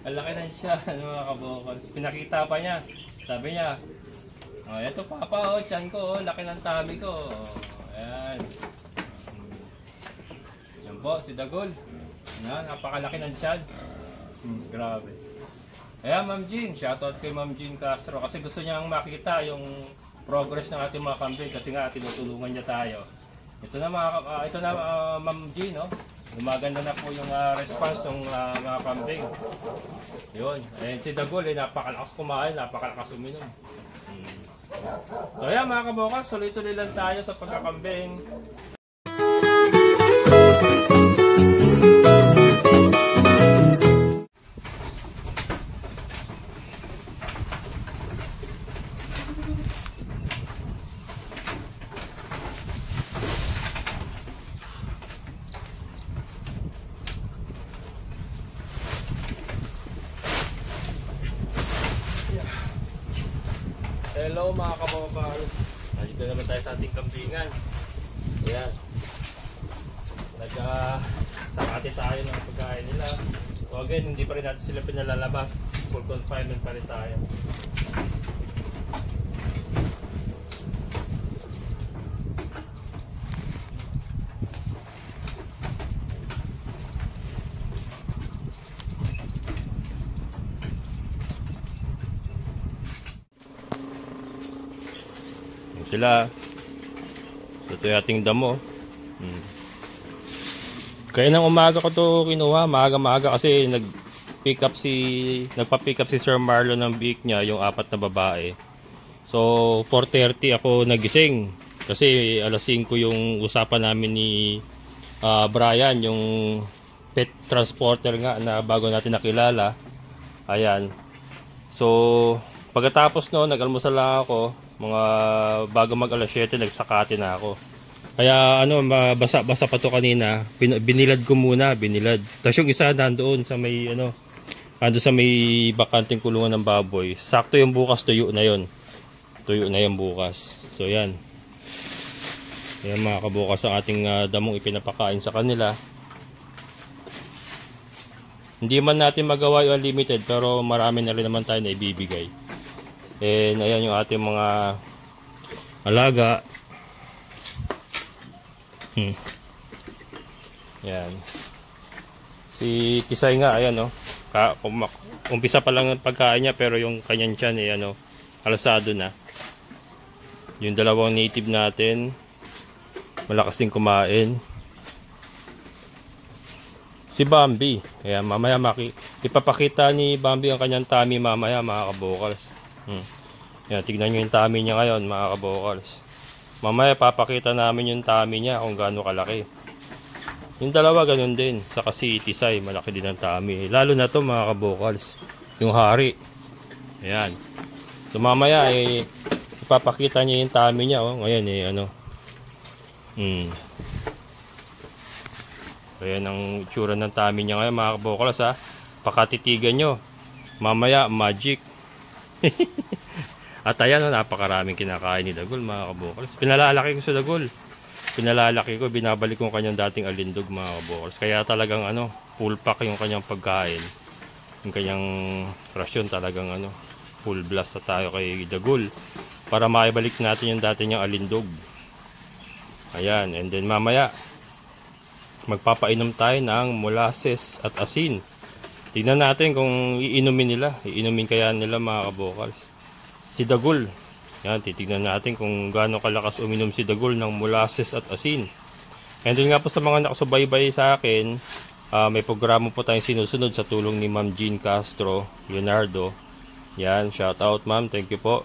Ang laki na siya, mga kabokals. Pinakita pa niya. Sabi niya, oh, eto papa, oh, tiyan ko, oh, laki ng tummy ko. Ayan. Yan po, si Dagol. Yan, napakalaki ng tiyan. Grabe. Ayan, Ma'am Jean. Shoutout kay Ma'am Jean Castro. Kasi gusto niyang makita yung progress ng ating mga kambing. Kasi nga, tinutulungan niya tayo. Ito na, Ma'am Jean, no? Gumaganda na po yung response ng mga kambing. Yun. Ayan si Dagol, napakalakas kumain, napakalakas uminom. So ayan mga kabokas, tuloy-tuloy lang tayo sa pagkakambing. Hello mga kabokals. Nandito naman tayo sa ating kambingan. Ayan. Sakati tayo ng pagkain nila. So again, hindi pa rin natin sila pinalalabas. Full confinement pa rin tayo. Sila. So, ito yung ating damo. Kaya ng umaga ko to kinuha, maaga-maaga kasi nagpa-pick up si Sir Marlon ng biik niya, yung 4 na babae. So 4:30 ako nagising kasi alas 5 yung usapan namin ni Brian, yung pet transporter nga na bago natin nakilala. Ayan. So pagkatapos no, nag-almusal lang ako. Mga bago mag alas 7 nagsakati na ako. Kaya ano, basa-basa pa to kanina. Binilad ko muna, Tapos yung isa nandoon sa may sa may bakanting kulungan ng baboy. Sakto yung bukas, tuyo na yon. Tuyo na yung bukas. So yan. Yan mga kabukas ang ating damong ipinapakain sa kanila. Hindi man natin magawa yung unlimited, pero marami na rin naman tayo na ibibigay. And ayan yung ating mga alaga. Yan. Si Tisay nga, ayan no. Umpisa pa lang ang pagkain niya, pero yung kanyang tiyan alasado na. Yung dalawang native natin, malakas din kumain. Si Bambi, ayan, mamaya ipapakita ni Bambi ang kanyang tummy mamaya mga kabokals. Yan, tignan nyo yung tummy niya ngayon mga kabokals. Mamaya papakita namin yung tummy niya kung gaano kalaki. Yung dalawa ganun din. Saka si Tisay, malaki din ang tummy. Lalo na to mga kabokals, yung hari. Ayan. So mamaya ipapakita niya yung tummy niya. Ngayon ayan ang itsura ng tummy niya ngayon mga kabokals ha. Pakatitigan nyo. Mamaya magic. At ayan, napakaraming kinakain ni Dagol mga kabokals. Pinalalaki ko sa Dagol. Pinalalaki ko, binabalik ko kanyang dating alindog mga kabokals. Kaya talagang full pack yung kanyang pagkain. Yung kanyang rasyon talagang full blast na tayo kay Dagol. Para maibalik natin yung dati niyang alindog. Ayan, and then mamaya magpapainom tayo ng molasses at asin. Tingnan natin kung iinumin nila. Iinumin kaya nila mga kabokals. Si Dagol. Yan, titignan natin kung gaano kalakas uminom si Dagol ng molasses at asin. And then nga po sa mga nakasubaybay sa akin, may programa po tayong sinusunod sa tulong ni Ma'am Jean Castro, Leonardo. Yan, shout out ma'am, thank you po.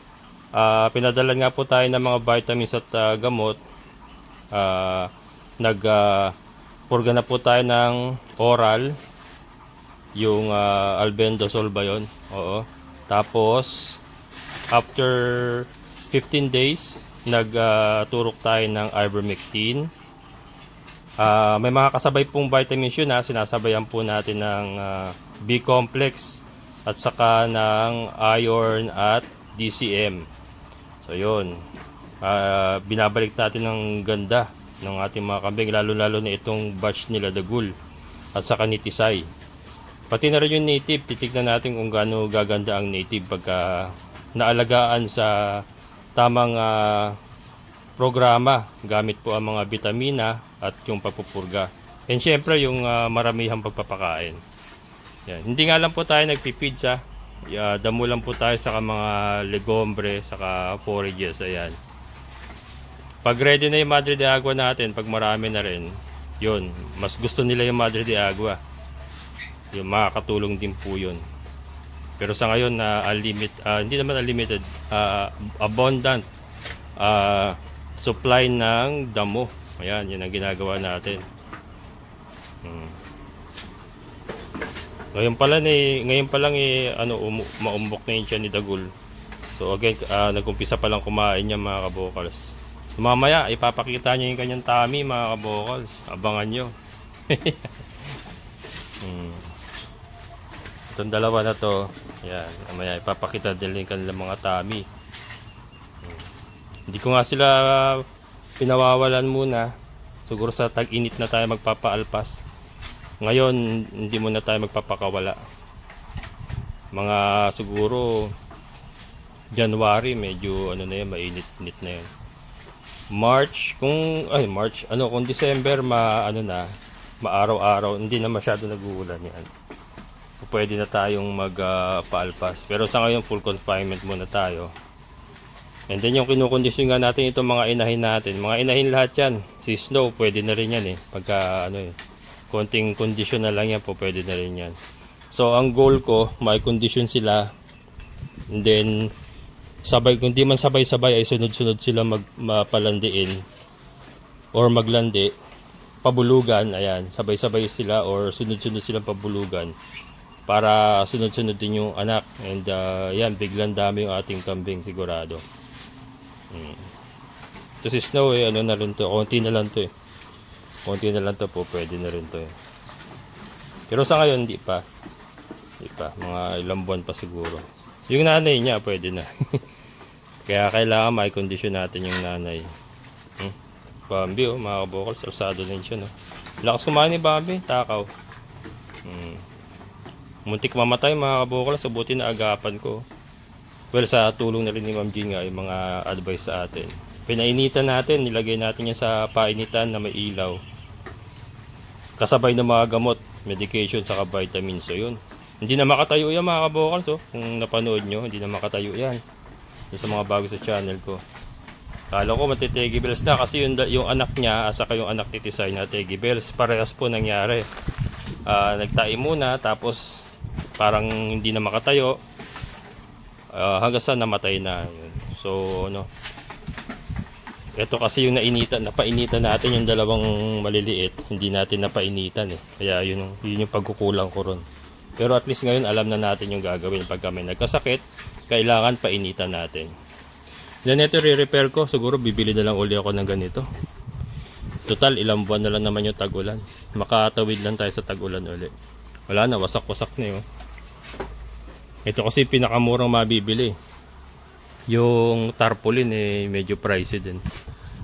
Pinadalan nga po tayo ng mga vitamins at gamot. Purga na po tayo ng oral. Yung albendazole ba yun? Oo. Tapos after 15 days, nagturok tayo ng ivermectin. May mga kasabay pong vitamins yun sinasabayan po natin ng B-complex at saka ng iron at DCM. So yun, binabalik natin ng ganda ng ating mga kambing, lalo na itong batch nila Dagol at saka ni Tisay. Pati na rin yung native, titignan natin kung gaano gaganda ang native pagka naalagaan sa tamang programa gamit po ang mga bitamina at yung pagpupurga. And syempre yung maramihang pagpapakain. Yan. Hindi nga lang po tayo nagpipid sa damo lang po tayo sa mga legombre, saka forages. Ayan. Pag ready na yung Madre de Agua natin, pag marami na rin, yun, mas gusto nila yung Madre de Agua. Yung makakatulong din po yun. Pero sa ngayon na hindi naman unlimited, abundant supply ng damo. Ayan, yun ang ginagawa natin. Ngayon pa lang maumbok na yun siya ni Dagul. So again, nag-umpisa pa lang kumain niya mga kabokals. So, mamaya ipapakita niya yung kanyang tummy mga kabokals. Abangan nyo. Itong dalawa na to, yan, mamaya ipapakita din yung kanilang mga tummy. Hindi ko nga sila pinawawalan muna. Siguro sa tag-init na tayo magpapaalpas. Ngayon, hindi muna tayo magpapakawala. Mga siguro January, medyo na yun, mainit-init na yun. March, kung December, maaraw-araw, hindi na masyado nag-uulan yan. Pwede na tayong magpaalpas. Pero sa ngayon, full confinement muna tayo. And then yung kinukondisyon nga natin itong mga inahin natin. Mga inahin lahat yan. Si Snow, pwede na rin yan pagka konting kondisyon na lang yan po, pwede na rin yan. So ang goal ko, may kondisyon sila. And then kung di man sabay-sabay ay sunod-sunod sila mapalandiin or maglandi, pabulugan, ayan, sabay-sabay sila or sunod-sunod silang pabulugan para sunod-sunod din yung anak. And yan, biglang dami yung ating kambing sigurado. Ito si Snow na rin to, konti na lang to konti na lang to po, pwede na rin to pero sa ngayon hindi pa, mga ilang buwan pa siguro. Yung nanay niya pwede na. Kaya kailangan may kondisyon natin yung nanay. Bambi mga kabokals, alsado na yun siya lakas kumain ni Bambi, takaw. Muntik mamatay mga kabokals, subuti na agapan ko. Well, sa tulong na rin ni Ma'am Jean nga yung mga advice sa atin. Pinainitan natin, nilagay natin yan sa painitan na may ilaw. Kasabay ng mga gamot, medication, saka vitamins. So yun, hindi na makatayo yan mga kabokals. Kung napanood nyo, hindi na makatayo yan. Yung sa mga bago sa channel ko. Kala ko matitegi bells na kasi yung anak niya, saka yung anak ni Tisay na tegi bells, parehas po nangyari. Nagtai muna, tapos parang hindi na makatayo. Hanggang sa namatay na. Yun. So ito kasi yung napainitan natin yung dalawang maliliit, hindi natin napainitan kaya yun yung pagkukulang ko ron. Pero at least ngayon alam na natin yung gagawin pagka may nagkasakit, kailangan painitan natin. Then ito re-repair ko, siguro bibili na lang uli ako ng ganito. Total ilang buwan na lang naman yung tag-ulan, makatawid lang tayo sa tag-ulan uli. Wala na, wasak-wasak na yun. Ito kasi pinakamurang mabibili. Yung tarpaulin medyo pricey din.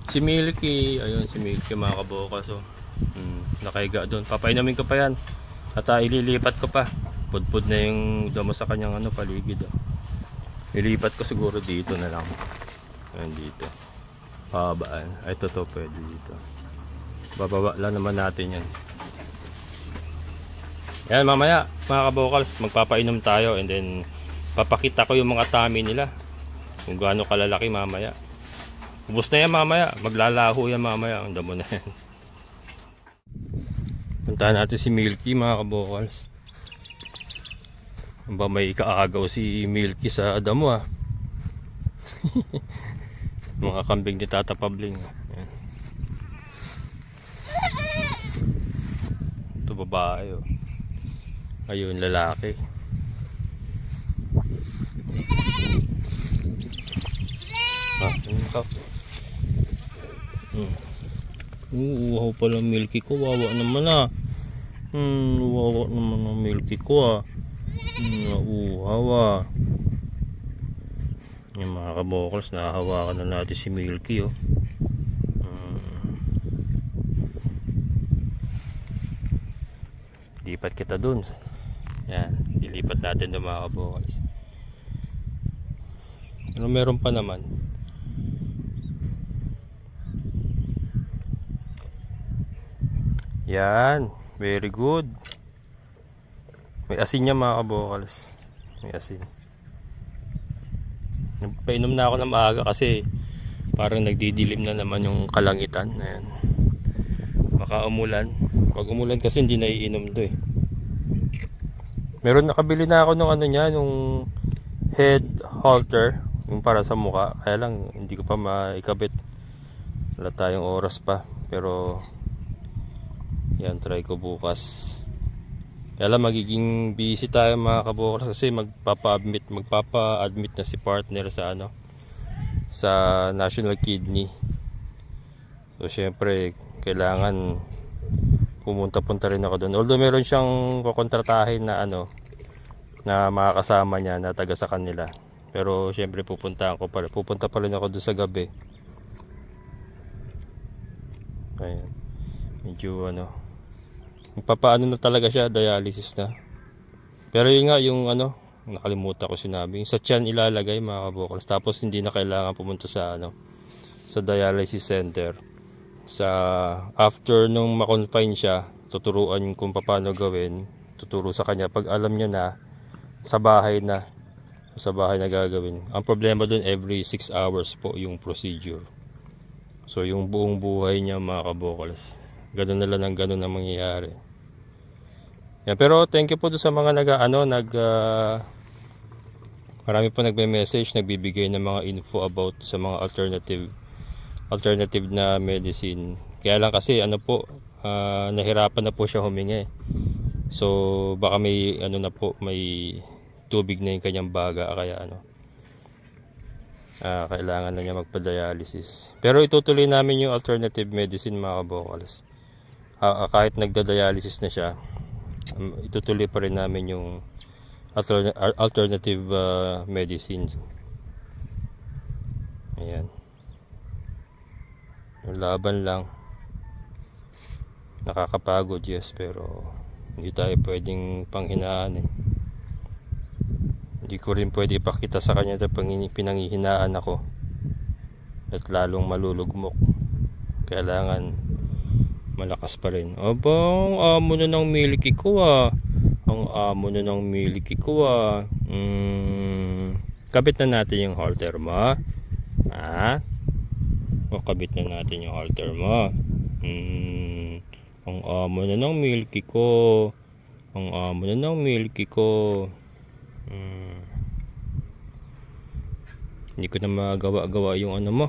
Si Milky, ayun si Milky mga kaboka. So nakahiga doon. Papainamin ko pa yan. At ililipat ko pa. Pudpud na yung damo sa kanyang paligid. Ilipat ko siguro dito na lang. Ayun dito. Pababaan. Ay totoo pwede dito. Bababa lang naman natin yan. Yan mamaya mga kabokals, magpapainom tayo and then papakita ko yung mga tummy nila. Kung gaano kalalaki mamaya. Ubus na yan mamaya. Maglalaho yan mamaya. Ang damo na yan. Puntahan natin si Milky mga kabokals. Ba may kaagaw si Milky sa damo mga kambing ni Tata Pabling. Ito babae ayun lalaki. Uhaw pala Milky ko, wawa naman wawa naman ang Milky ko uhaw yung mga kabokals, nahahawakan na natin si Milky lipat kita dun, Yan, ilipat natin doon mga kabokals. Pero meron pa naman. Yan, very good. May asin niya mga kabokals. May asin. Painom na ako ng maaga kasi parang nagdidilim na naman yung kalangitan. Ayan. Baka umulan. Pag umulan kasi hindi naiinom to eh. Meron, nakabili na ako nung ano niya, nung head halter, yung para sa mukha. Kaya lang hindi ko pa maikabit. Wala tayong oras pa. Pero yan, try ko bukas. Kaya lang magiging busy tayo mga kabokals kasi magpapa-admit na si partner sa ano, sa National Kidney. So syempre kailangan pumunta-punta rin ako doon. Although meron siyang kukontratahin na ano, na makakasama niya na taga sa kanila. Pero syempre pupunta pa rin ako doon sa gabi. Ayan. Medyo ano, papaano na talaga siya, dialysis na. Pero yun nga, yung ano, nakalimutan ko sinabi, yung sa tiyan ilalagay mga kabokals. Tapos hindi na kailangan pumunta sa ano, sa dialysis center. Sa after nung ma-confine siya, tuturuan kung paano gawin, tuturo sa kanya pag alam niya na sa bahay na gagawin. Ang problema dun, every 6 hours po yung procedure. So yung buong buhay niya mga kabokals, ganun na lang ang ganun ang mangyayari. Yeah, pero thank you po sa mga marami po nagme-message, nagbibigay ng mga info about sa mga alternative na medicine. Kaya lang kasi ano po, nahirapan na po siya humingi. So baka may ano na po, may tubig na yung kanyang baga, kaya ano, kailangan na niya magpa-dialysis. Pero itutuloy namin yung alternative medicine mga kabokals. Kahit nagda-dialysis na siya, itutuloy pa rin namin yung alternative medicines. Ayan. Yung laban lang, nakakapagod, yes, pero hindi tayo pwedeng panghinaan eh. Hindi ko rin pwede ipakita sa kanya na pinanghihinaan ako at lalong malulugmok. Kailangan malakas pa rin. Aba, ang amo na ng milky ko ah. Ang amo na ng milky ko ah. Kabit na natin yung halter mo. Ha? O kabit na natin yung halter mo. Ang amo na ng milky ko. Ang amo na ng milky ko. Hindi ko na magawa yung ano mo.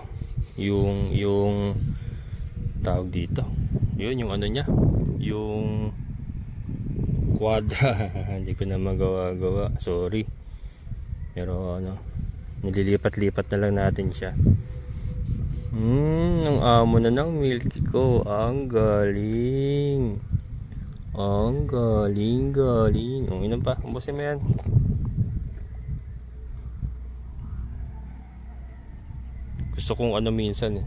Yung tawag dito. Yun yung ano niya. Yung quadra. Hindi ko na magawa. Sorry. Pero ano, nililipat-lipat na lang natin siya. Ang amo na ng milky ko. Ang galing. Ang galing. Ang inom pa. Umbusin mo yan. Gusto kong ano minsan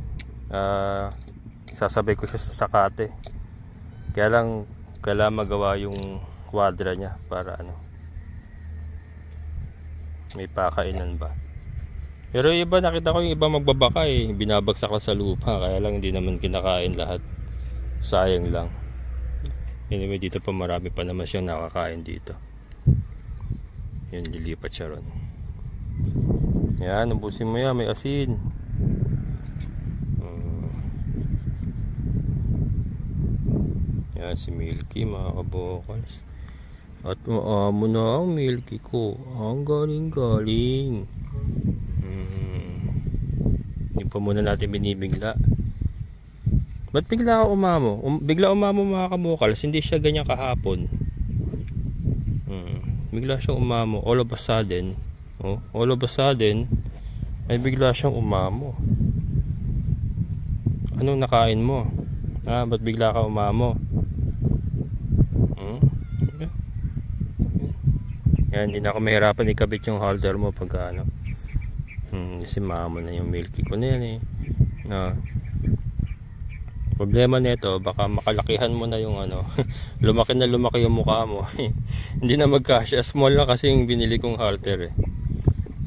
sasabay ko siya sa sakate. Kaya lang kailangan magawa yung quadra niya para ano, may pakainan ba. Pero iba, nakita ko yung iba magbabaka binabagsak lang sa lupa, kaya lang hindi naman kinakain lahat, sayang lang. Anyway, dito pa marami pa naman siyang nakakain dito. Yun, lilipat siya ron. Yan, ubusin mo yan, may asin. Yan si Milky mga kabokals. At maamo na ang Milky ko. Ang galing. Hindi pa muna natin binibigla. Ba't bigla ka umamo? Bigla umamo mga kabokals. Hindi siya ganyan kahapon. Bigla siyang umamo. All of a sudden ay bigla siyang umamo. Anong nakain mo? Ba't bigla ka umamo? Yan, hindi na ako mahirapan ikabit yung halter mo pagka ano. Kasi mamo na yung milky ko na yan Problema nito, baka makalakihan mo na yung ano, lumaki na lumaki yung mukha mo. Hindi na magkasya. Small lang kasi yung binili kong halter eh.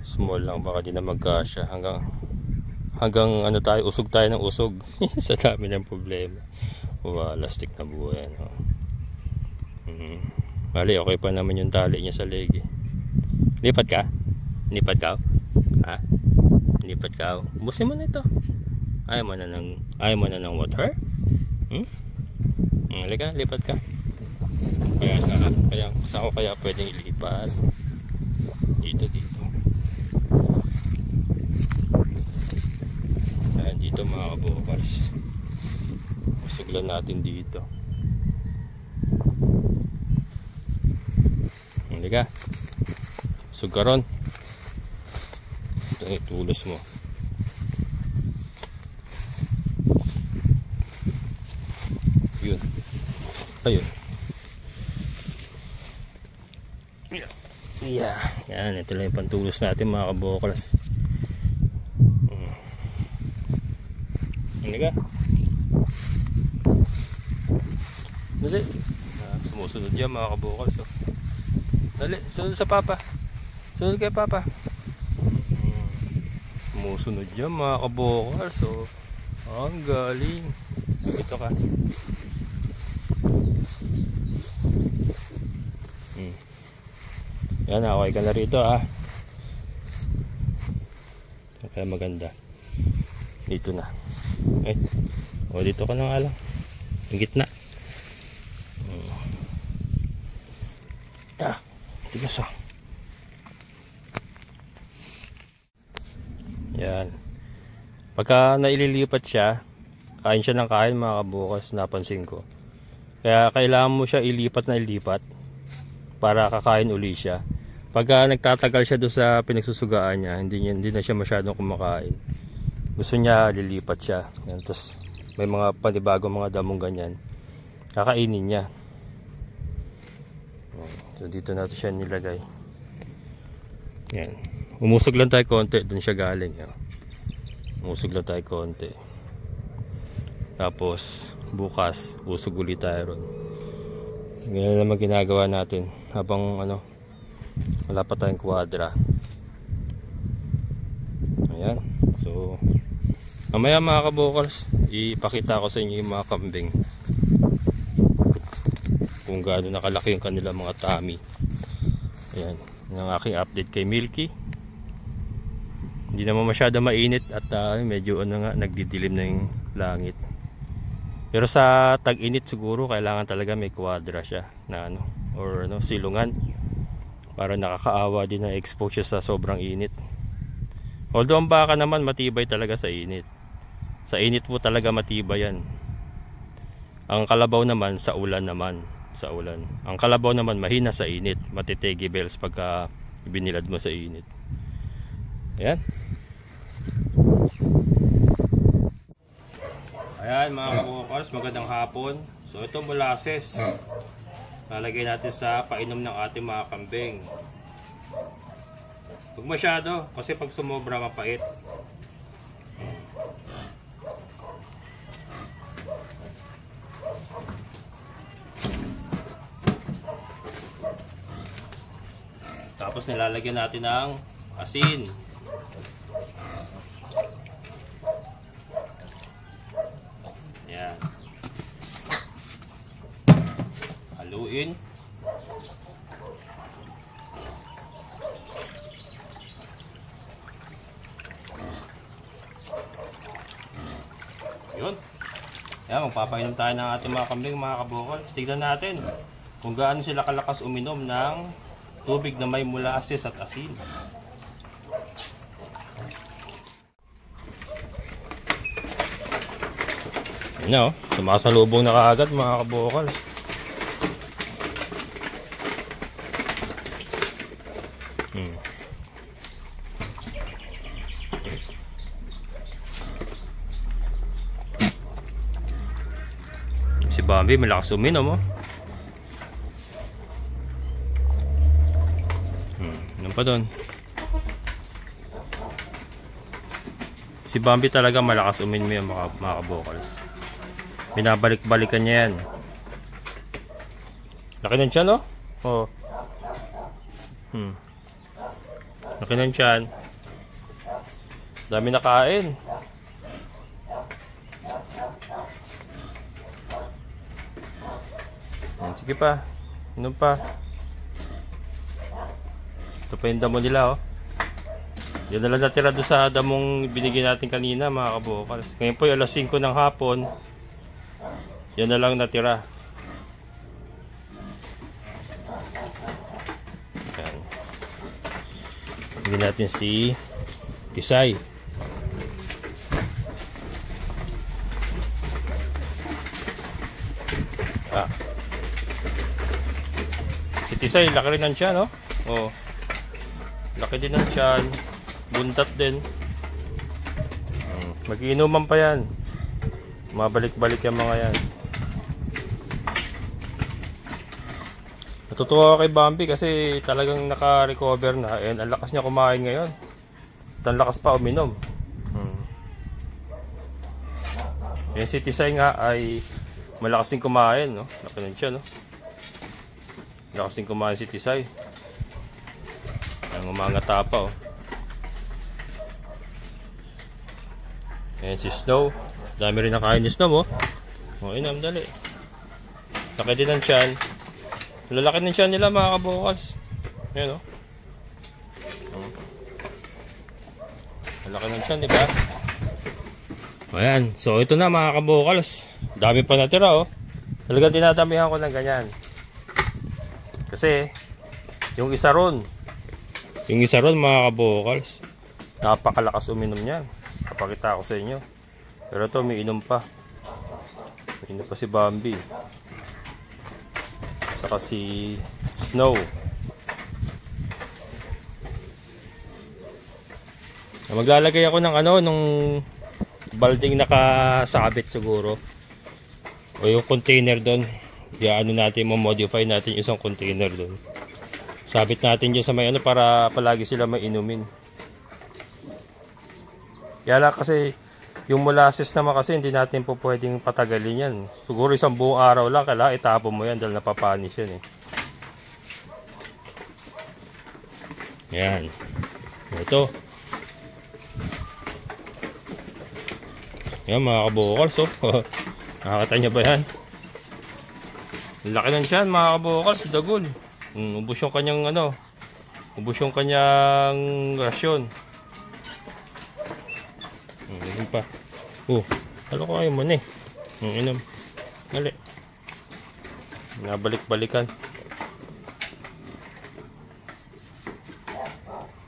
Small lang, baka di na magkasya. Hanggang ano tayo, usog tayo ng usog. Sa dami ng problema. Lastik na buhay. No? Bali, okay pa naman yung tali niya sa leg eh. Lipat ka? Lipat ka? Ha? Lipat ka? Ubusin mo na ito. Ayaw mo na ng water? Halika, lipat ka. Kaya saan ko kaya pwedeng ilipat? Dito. Ayan, dito mga kabukals. Usuglan natin dito. Halika. Usog ka ron. Ito, itulos mo. Ayun. Yan, ito lang yung pantulos natin mga kabukals. Halika. Dali. Sumusunod yan mga kabukals. Dali, sunod sa papa. Sunod kay papa. Sumusunod yan mga kabukals. Ang galing. Ito ka. Yan, okay ka na rito kaya maganda dito na. Dito ka na nga lang yung gitna. Tigas yan. Pagka naililipat siya, kain siya ng kain mga kabukas, napansin ko. Kaya kailangan mo siya ilipat na ilipat para kakain uli siya. Pagka nagtatagal siya doon sa pinagsusugaan niya, hindi na siya masyadong kumakain. Gusto niya lilipat siya. Yan, tapos may mga panibagong mga damong ganyan. Kakainin niya. So dito natin siya nilagay. Yan. Umusog lang tayo konti, doon siya galing. Umusog lang tayo konti. Tapos bukas usog ulit tayo ron. Ganyan naman ginagawa natin habang wala pa tayong kwadra. Ayan. So mamaya mga kabukals, ipakita ko sa inyo yung mga kambing kung gaano nakalaki yung kanilang mga tummy. Ayan, yung aking update kay Milky. Hindi naman masyado mainit at medyo nagdidilim na yung langit. Pero sa tag-init siguro kailangan talaga may kwadra siya na silungan para nakakaawa din na expose siya sa sobrang init. Although ang baka naman matibay talaga sa init. Sa init po talaga matibay yan. Ang kalabaw naman sa ulan naman. Sa ulan. Ang kalabaw naman mahina sa init. Matitegi bells pagka ibinilad mo sa init. Ayan. Ayan mga kabukals, magandang hapon. So ito molasses. Lalagay natin sa painom ng ating mga kambing. Huwag masyado kasi pag sumobra mapait. Tapos nilalagyan natin ng asin. Yan. Haluin. Yun. Yan, magpapainom tayo ng ating mga kambing mga kabukal. Tignan natin kung gaano sila kalakas uminom ng tubig na may molasses at asin. Yan o, sumasalubong na kaagad mga kabukal. Si Bambi malakas uminom Ano pa doon? Si Bambi talaga malakas uminom yung mga kabukals. Binabalik-balikan niya yan. Laki ng tiyan, oh. Oh. Laki ng tiyan. Dami nakain. Sige pa. Inom pa. Ito pa yung damo nila, oh. Yan na lang natira doon sa damong binigyan natin kanina, mga kabukals. Ngayon po yung alas 5 ng hapon. Yan na lang natira. Yan. Bigyan natin si Tisay. Si Tisay, laki rin ng tiyan, oh. Oh. Laki din ng tiyan. Buntat din. Mag-iinuman pa yan. Mabalik-balik yung mga yan. Natutuwa ako kay Bambi kasi talagang naka-recover na. And ang lakas niya kumain ngayon. At ang lakas pa uminom. Yan si Tisay nga ay malakas din kumain, no? Laki ng tiyan, no? Lakas din kumain si Tisay. Ang umangata pa, oh. Ayan si Snow. Dami rin nakain ni Snow, oh. O, inam, dali. Laki din ang tiyan. Lalaki ng tiyan nila, mga kabukals. Ayan, oh. Lalaki ng tiyan, diba? Ayan. So, ito na, mga kabukals. Dami pa natira, oh. Talagang tinatamihan ko ng ganyan. Kasi, yung isa ron, mga kabukals, napakalakas uminom niyan. Papakita ko sa inyo. Pero ito, may inom pa. May inom pa si Bambi. Saka si Snow. Maglalagay ako ng ano, nung balding nakasabit siguro. O yung container doon. Ano natin, modify natin yung isang container doon. Sabit natin dyan sa may ano para palagi sila mainumin. Kaya lang kasi yung molasses naman kasi hindi natin po pwedeng patagalin yan. Siguro isang buong araw lang kailangan itapon mo yan dahil napapanis yan, eh. Yan. Ito. Yan, mga kabukals, oh. Nakakata niya ba yan? Laki ng tiyan, mga kabukals, si Dagol. Ubus yung kanyang ano, ubus yung kanyang rasyon. Inom pa. Oh, ano ko kayo mo na, eh. Inom. Dali. Nabalik-balikan.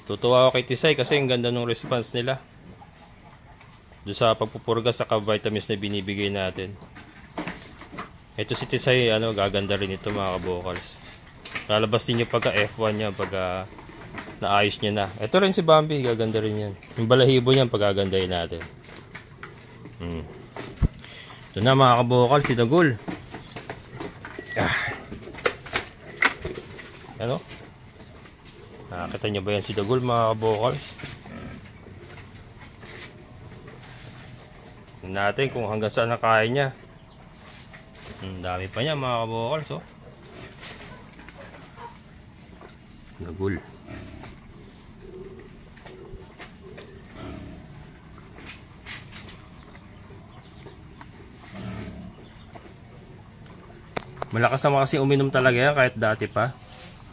Tutuwa ako kay Tisay kasi ang ganda ng response nila doon sa pagpupurga sa vitamins na binibigay natin. Ito si Tisay, ano, gaganda rin ito, mga kabukals. Lalabas din yung pagka F1 niya, pagka naayos niya na. Ito rin si Bambi, gaganda rin yan. Yung balahibo niyan, pagagandahin natin. Ito na, mga kabukals, si Dagol. Ano? Nakakita niyo ba yan si Dagol, mga kabukals? Tingnan natin kung hanggang saan nakain niya. Dami pa niya, mga kabukals, oh. Dagol. Malakas naman kasi uminom talaga yan kahit dati pa.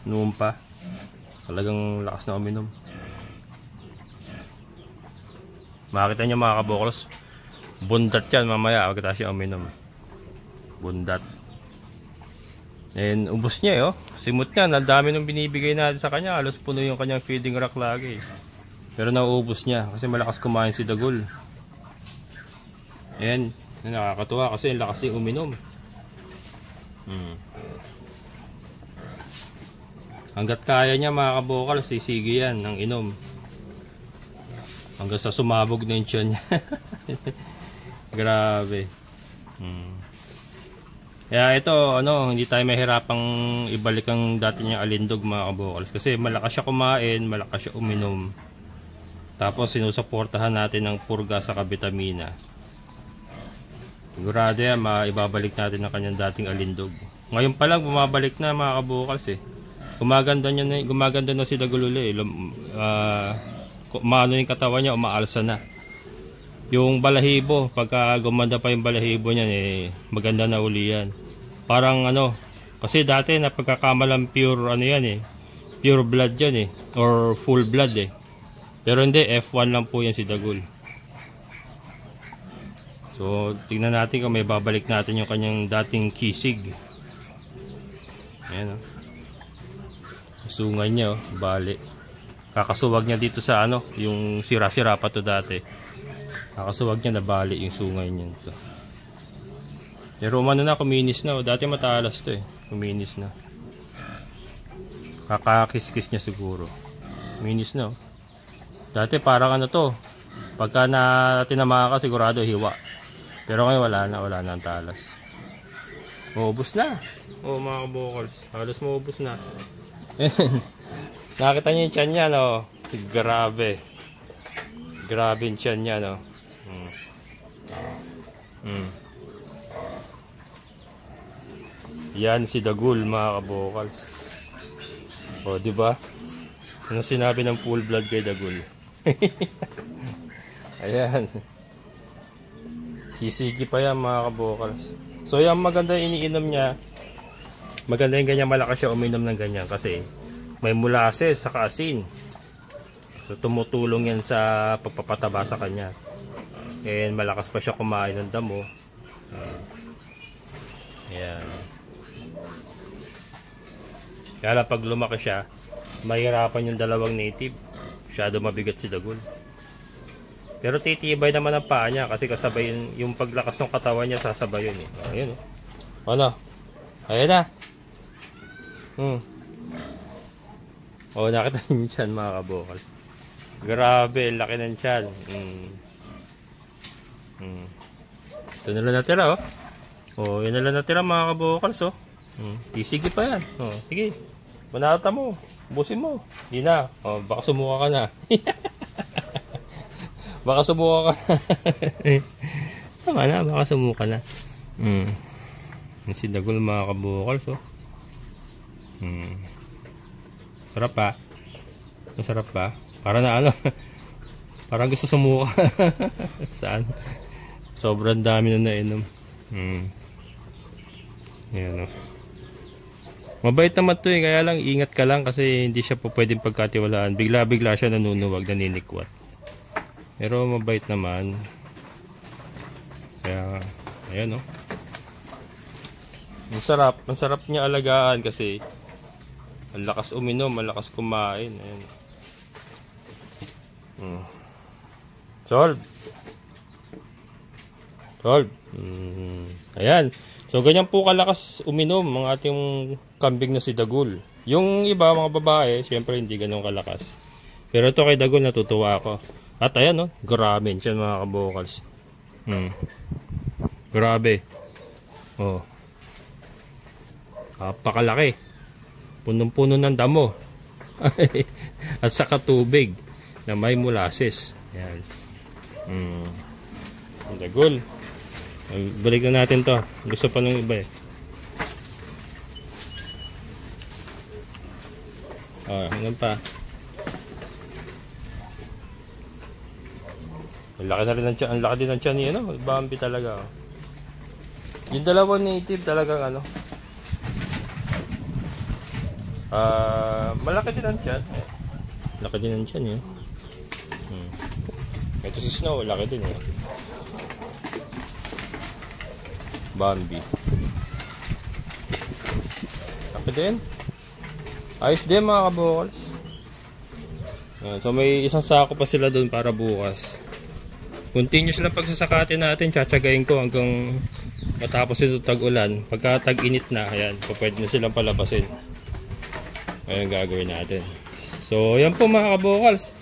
Noon pa. Talagang lakas na uminom. Makikita niyo, mga kabukals, bundat yan mamaya pagkatapos siya uminom. Bundat. And ubos niya, oh. Simot niya. Ang dami nung binibigay natin sa kanya. Halos puno yung kanyang feeding rack lagi. Pero nauubos niya kasi malakas kumain si Dagol. Ayan. Nakakatuwa kasi ang lakas niya uminom. Hanggat kaya niya, mga kabukal, sisigi yan ng inom. Hanggang sa sumabog na yung tiyan niya. Grabe. Kaya ito, ano, hindi tayo mahirapang ibalik ang dati niyang alindog, mga kabukals. Kasi malakas siya kumain, malakas siya uminom. Tapos sinusuportahan natin ng purga sa vitamina. Sigurado yan, maibabalik natin ang kanyang dating alindog. Ngayon pa lang, bumabalik na mga kabukals eh. Gumaganda na si Dagulule eh. Maano yung katawan niya, umaalsa na. Yung balahibo, pagka gumanda pa yung balahibo niya eh, maganda na uli yan. Parang ano, kasi dati napagkakamalang pure ano yan eh. Pure blood yan eh. Or full blood eh. Pero hindi, F1 lang po yan si Dagul. So, tingnan natin kung may babalik natin yung kanyang dating kisig. Ayan o. Sungan niya o, bali. Kakasuwag niya dito sa ano, yung sira-sira pa to dati. Kakasuwag niya na bali yung sungay niya ito. Pero umano na, kuminis na o. Dati matalas to eh. Kuminis na. Kakakis-kis niya siguro. Kuminis na o. Dati parang ano to. Pagka na tinamaka ka sigurado hiwa. Pero ngayon wala na ang talas. Maubos na. Oh mga kabukals, halos maubos na. Nakita niyo yung tiyan niya no? Grabe. Grabe yung tiyan niya no. Yan si Dagul mga kabukals. O di ba? Ano sinabi ng full blood kay Dagul? Ayan. Sisigi pa yan mga kabukals. So yung maganda iniinom niya. Maganda yung ganyan, malakas siya uminom ng ganyan kasi may molasses sa asin. So tumutulong yan sa pagpapataba sa kanya. And malakas pa siya kumain ng damo. Ayan. Kaya pag lumaki siya, mahirapan yung dalawang native. Masyado mabigat si Dagul. Pero titibay naman ang paa niya kasi kasabay yung paglakas ng katawan niya, sasabay yun eh. Ayun oh. Ano? Ayun na. Oh, nakita niyo dyan mga kabukals. Grabe, laki ng tiyan. Ito na lang natira oh. Oh, yun na lang natira mga kabukals oh. Sige pa yan. Oh, sige. Manata mo. Busin mo. Hindi na. Oh, baka sumuka ka na. Baka sumuka ka na. Tama na, baka sumuka na. Si Dagul mga kabukals oh. Sarap pa. Masarap pa. Para na ano. Parang gusto sumuka. Saan? Sobrang dami na nainom. Yan oh. Mabait naman to eh. Kaya lang ingat ka lang kasi hindi siya po pwedeng pagkatiwalaan. Bigla-bigla siya nanunuwag, naninikwat. Pero mabait naman. Kaya ayan oh. Ang sarap niya alagaan kasi ang lakas uminom, malakas kumain. Ayan. Solve. Ayan. So ganyan po kalakas uminom ang ating kambing na si Dagul. Yung iba mga babae, syempre hindi ganun kalakas. Pero ito kay Dagul natutuwa ako. At ayan oh, grabe siya mga kabukals. Grabe. Oh. Napakalaki. Punong-puno ng damo. At saka tubig na may molasses. Ayan. Dagul. Balik na natin to. Gusto pa nung iba eh. Hanggang pa. Ang laki na rin ng tiyan. Ang laki din ng tiyan niya, no? Bambi talaga. Oh. Yung dalawang native talagang ano. Malaki din ang tiyan. Laki din ang tiyan yun. Ito si Snow, laki din yun. Bambi. Laki din. Ayos din mga kabukals. So may isang sako pa sila doon para bukas. Continuous lang pagsasakatin natin. Tsatsagayin ko hanggang matapos ito tag-ulan. Pagka tag-init na, ayan, pwede na silang palabasin. Ayan gagawin natin. So yan po mga kabukals.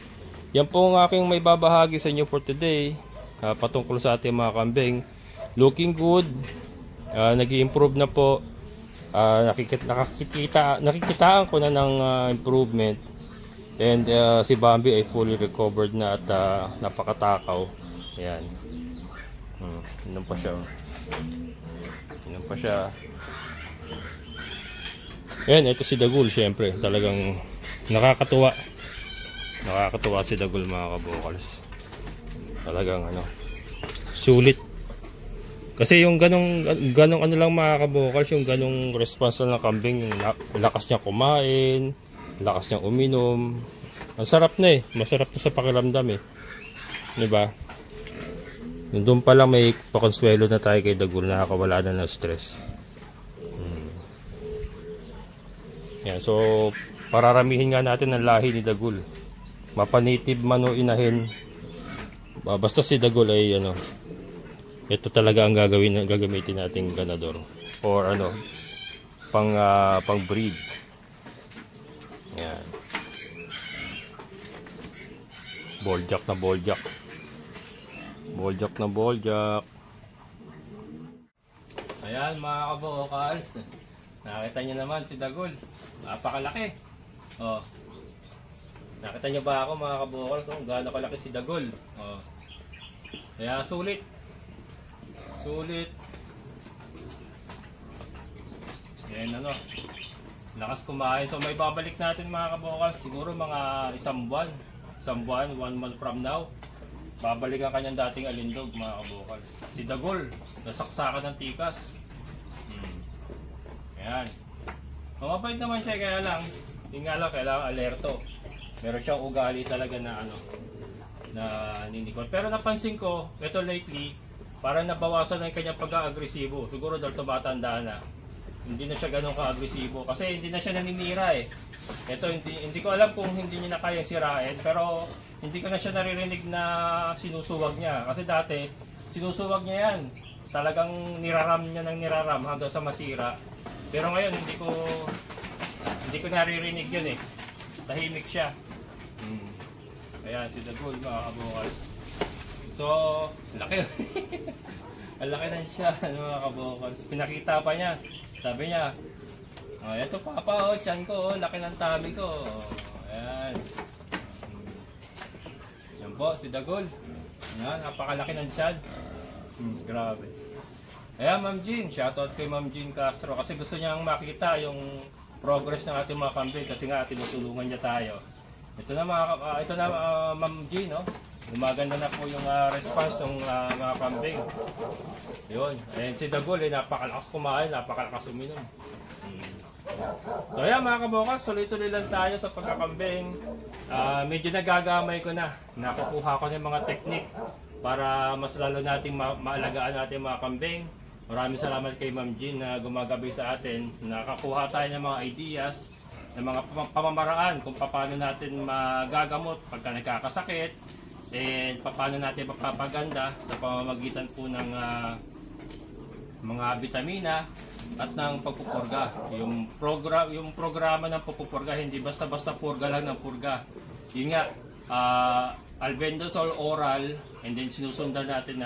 Yan po ang aking may babahagi sa inyo for today. Patungkol sa ating mga kambing. Looking good. Nag-i-improve na po. Nakikitaan ko na ng improvement. And si Bambi ay fully recovered na at napakatakaw. Ayan. Ganun pa siya. Yan pa siya. Ayan, ito si Dagul, syempre. Talagang nakakatuwa. Nakakatuwa si Dagul, mga kabokals. Talagang ano, sulit. Kasi yung ganong ano lang, mga kabokals, yung ganong response ng kambing, yung lakas niya kumain, lakas niya uminom. Ang sarap na eh. Masarap na sa pakiramdam eh. Diba? Doon pa lang may pakonsuelo na tayo kay Dagul, nakakawala na ng stress. Yan, so pararamihin nga natin ang lahi ni Dagul. Mapanative man o inahin. Basta si Dagul ay ano, ito talaga ang gagamitin nating ganador or ano, pang breed. Yan. Boljak na boljak. Boljak na boljak. Ayan, mga kabokals. Nakita niyo naman si Dagul. Napakalaki. Oh. Nakita niyo ba ako, mga kabokals, kung gaano kalaki si Dagul? Oh. Kaya sulit. Sulit. Yan ano. Lakas kumain. So may babalik natin, mga kabokals, siguro mga isang buwan. Isang buwan, 1 month from now. Babalik ang kanyang dating alindog, mga kabokals. Si Dagul, nasaksakan ng tikas. Ayan. Mabait naman siya, kaya lang, yung nga lang, kailangan alerto. Meron siyang ugali talaga na ano, na ninikot. Pero napansin ko, ito lately, parang nabawasan na yung kanyang pag-agresibo. Siguro dahil tumatanda na. Hindi na siya ganun ka-agresibo. Kasi hindi na siya naninira eh. Ito, hindi ko alam kung hindi niya na kayang sirain. Pero hindi ko na siya naririnig na sinusuwag niya. Kasi dati, sinusuwag niya yan. Talagang niraram niya ng niraram hanggang sa masira. Pero ngayon hindi ko naririnig yun eh. Tahimik siya. Ayan, si Dagul, mga kabokals. So, laki. Ang laki na siya, mga kabokals. Pinakita pa niya. Sabi niya, oh, eto papa, oh, tiyan ko, oh, laki ng tummy ko. Ayan. Yan po, si Dagul. Ayan, napakalaki ng tiyan. Grabe. Ayan, Ma'am Jean, shoutout kay Ma'am Jean Castro kasi gusto niyang makita yung progress ng ating mga kambing kasi nga tinutulungan niya tayo. Ito na Ma'am Jean, no? Gumaganda na po yung response ng mga kambing. Yun. Ayan si Dagul, napakalakas kumain, napakalakas uminom. So ayan, mga kabokals, tuloy-tuloy lang tayo sa pagkakambing. Medyo nagagamay ko na. Nakukuha ko ng mga technique para mas lalo nating maalagaan natin mga kambing. Maraming salamat kay Ma'am Jean na gumagabi sa atin. Nakakuha tayo ng mga ideas, ng mga pamamaraan kung paano natin magagamot pagka nagkakasakit, and paano natin mapapaganda sa pamamagitan po ng mga vitamina at ng pagpupurga. Yung programa ng pagpupurga, hindi basta-basta purga lang ng purga. Yun nga, albendazole oral, and then sinusundan natin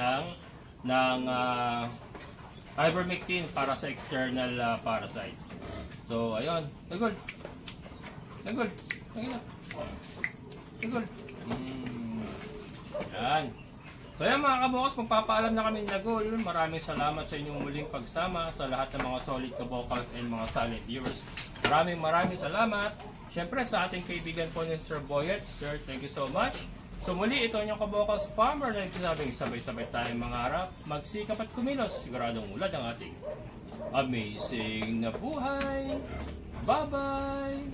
ng ivermectin para sa external parasites. So ayun, Dagul. Yan. So yan, mga kabokals, magpapaalam na kami ni Dagul. Maraming salamat sa inyong muling pagsama sa lahat ng mga solid kabokals and mga silent viewers. Maraming salamat. Siyempre sa ating kaibigan po ni Sir Boyet. Sir, thank you so much. So muli, ito yung kabokals farmer na nagsasabing sabay-sabay tayong mangarap, magsikap at kumilos. Siguradong ulad ang ating amazing na buhay. Bye-bye!